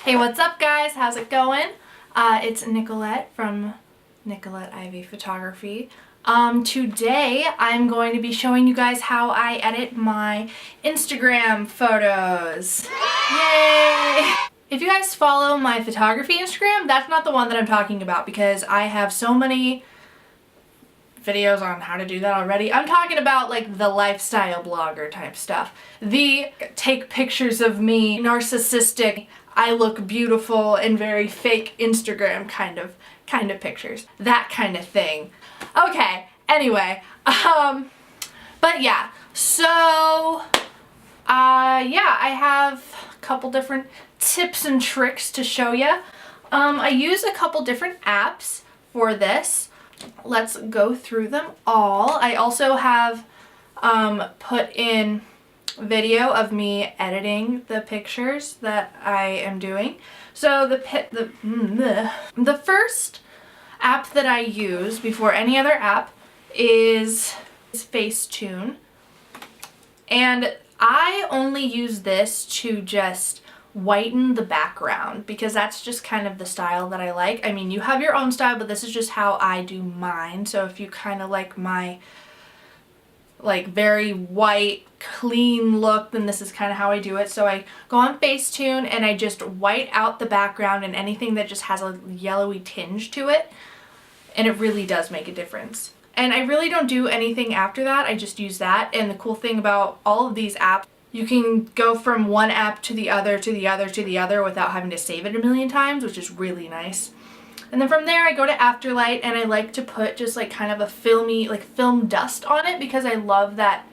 Hey, what's up guys? How's it going? It's Nicolette from Nicolette Ivy Photography. Today I'm going to be showing you guys how I edit my Instagram photos. Yay! If you guys follow my photography Instagram, that's not the one that I'm talking about because I have so many videos on how to do that already. I'm talking about like the lifestyle blogger type stuff. The take pictures of me, narcissistic, I look beautiful and very fake Instagram kind of pictures. That kind of thing. Okay, anyway, but yeah, so yeah, I have a couple different tips and tricks to show you. I use a couple different apps for this. Let's go through them all. I also have put in video of me editing the pictures that I am doing. So the first app that I use before any other app is Facetune. And I only use this to just whiten the background because that's just kind of the style that I like. I mean, you have your own style, but this is just how I do mine. So if you kind of like my like very white, clean look, then this is kind of how I do it. So I go on Facetune and I just white out the background and anything that just has a yellowy tinge to it. And it really does make a difference. And I really don't do anything after that. I just use that. And the cool thing about all of these apps, you can go from one app to the other, to the other, to the other without having to save it a million times, which is really nice. And then from there I go to Afterlight and I like to put just like kind of a filmy, like film dust on it because I love that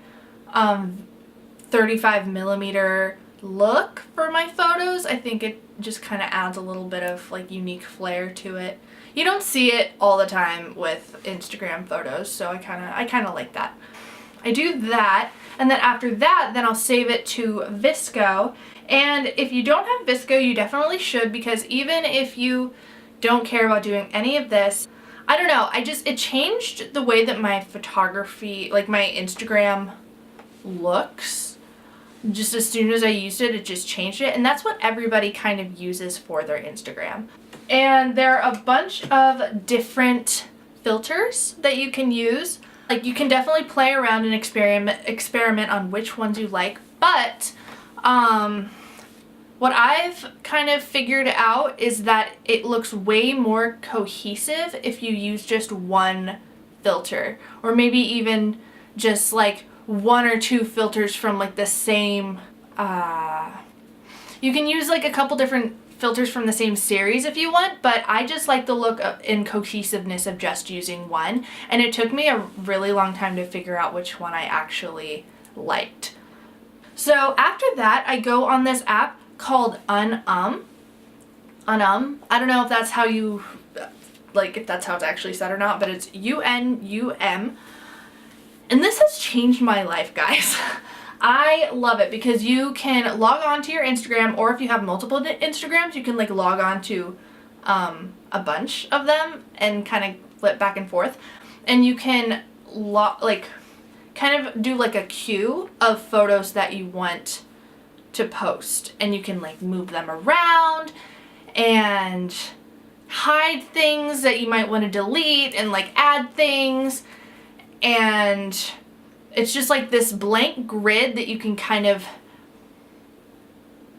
35mm look for my photos. I think it just kind of adds a little bit of like unique flair to it. You don't see it all the time with Instagram photos, so I kind of like that. I do that, and then after that, then I'll save it to Vsco. And if you don't have Vsco, you definitely should, because even if you don't care about doing any of this, I don't know, it changed the way that my photography, like my Instagram looks. Just as soon as I used it, it just changed it, and that's what everybody kind of uses for their Instagram. And there are a bunch of different filters that you can use. Like, you can definitely play around and experiment on which ones you like, but what I've kind of figured out is that it looks way more cohesive if you use just one filter, or maybe even just like one or two filters from like the same, you can use like a couple different filters from the same series if you want, but I just like the look and cohesiveness of just using one, and it took me a really long time to figure out which one I actually liked. So after that, I go on this app called UNUM. I don't know if that's how you, like, if that's how it's actually said or not, but it's UNUM. And this has changed my life, guys. I love it because you can log on to your Instagram, or if you have multiple Instagrams, you can like log on to a bunch of them and kind of flip back and forth. And you can like kind of do like a queue of photos that you want to post, and you can like move them around and hide things that you might want to delete and like add things. And it's just like this blank grid that you can kind of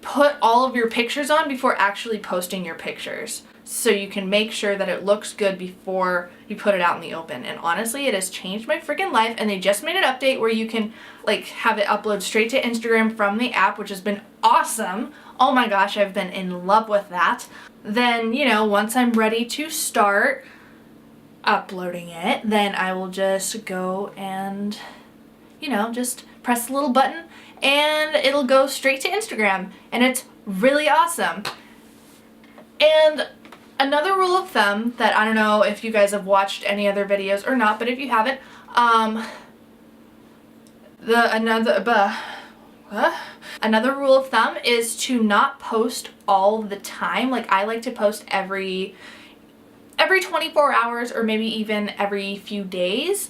put all of your pictures on before actually posting your pictures. So you can make sure that it looks good before you put it out in the open. And honestly, it has changed my freaking life, and they just made an update where you can like have it upload straight to Instagram from the app, which has been awesome. Oh my gosh, I've been in love with that. Then, you know, once I'm ready to start uploading it, then I will just go and, you know, just press the little button and it'll go straight to Instagram, and it's really awesome. And another rule of thumb that, I don't know if you guys have watched any other videos or not, but if you haven't, another rule of thumb is to not post all the time. Like, I like to post every 24 hours or maybe even every few days.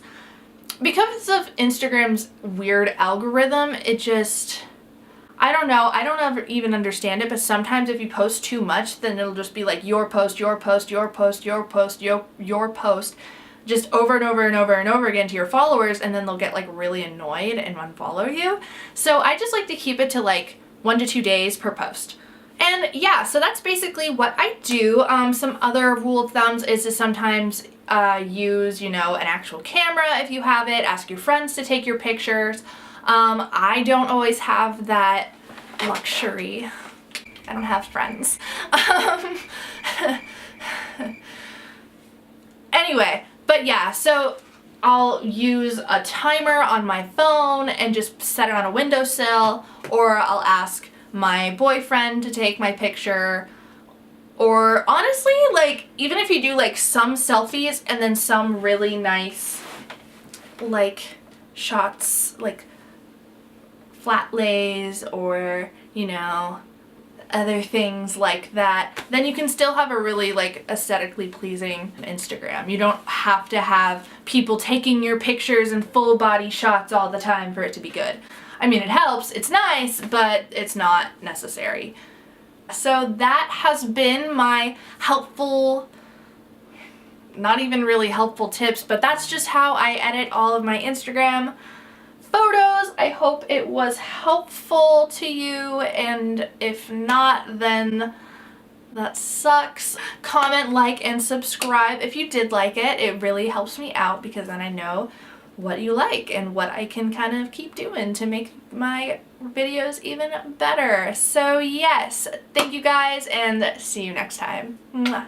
Because of Instagram's weird algorithm, it just, I don't know, I don't ever even understand it, but sometimes if you post too much, then it'll just be like your post, your post, your post, your post, your post, just over and over and over and over again to your followers, and then they'll get like really annoyed and unfollow you. So I just like to keep it to like 1 to 2 days per post. And yeah, so that's basically what I do. Some other rule of thumbs is to sometimes use, you know, an actual camera if you have it, ask your friends to take your pictures. I don't always have that luxury. I don't have friends. Anyway, but yeah, so I'll use a timer on my phone and just set it on a windowsill, or I'll ask my boyfriend to take my picture. Or honestly, like, even if you do like some selfies and then some really nice like shots, like flat lays or, you know, other things like that, then you can still have a really like aesthetically pleasing Instagram. You don't have to have people taking your pictures and full body shots all the time for it to be good. I mean, it helps, it's nice, but it's not necessary. So that has been my helpful, not even really helpful tips, but that's just how I edit all of my Instagram photos. I hope it was helpful to you, and if not, then that sucks. Comment, like, and subscribe if you did like it. It really helps me out because then I know what you like and what I can kind of keep doing to make my videos even better. So yes, thank you guys, and see you next time. Mwah.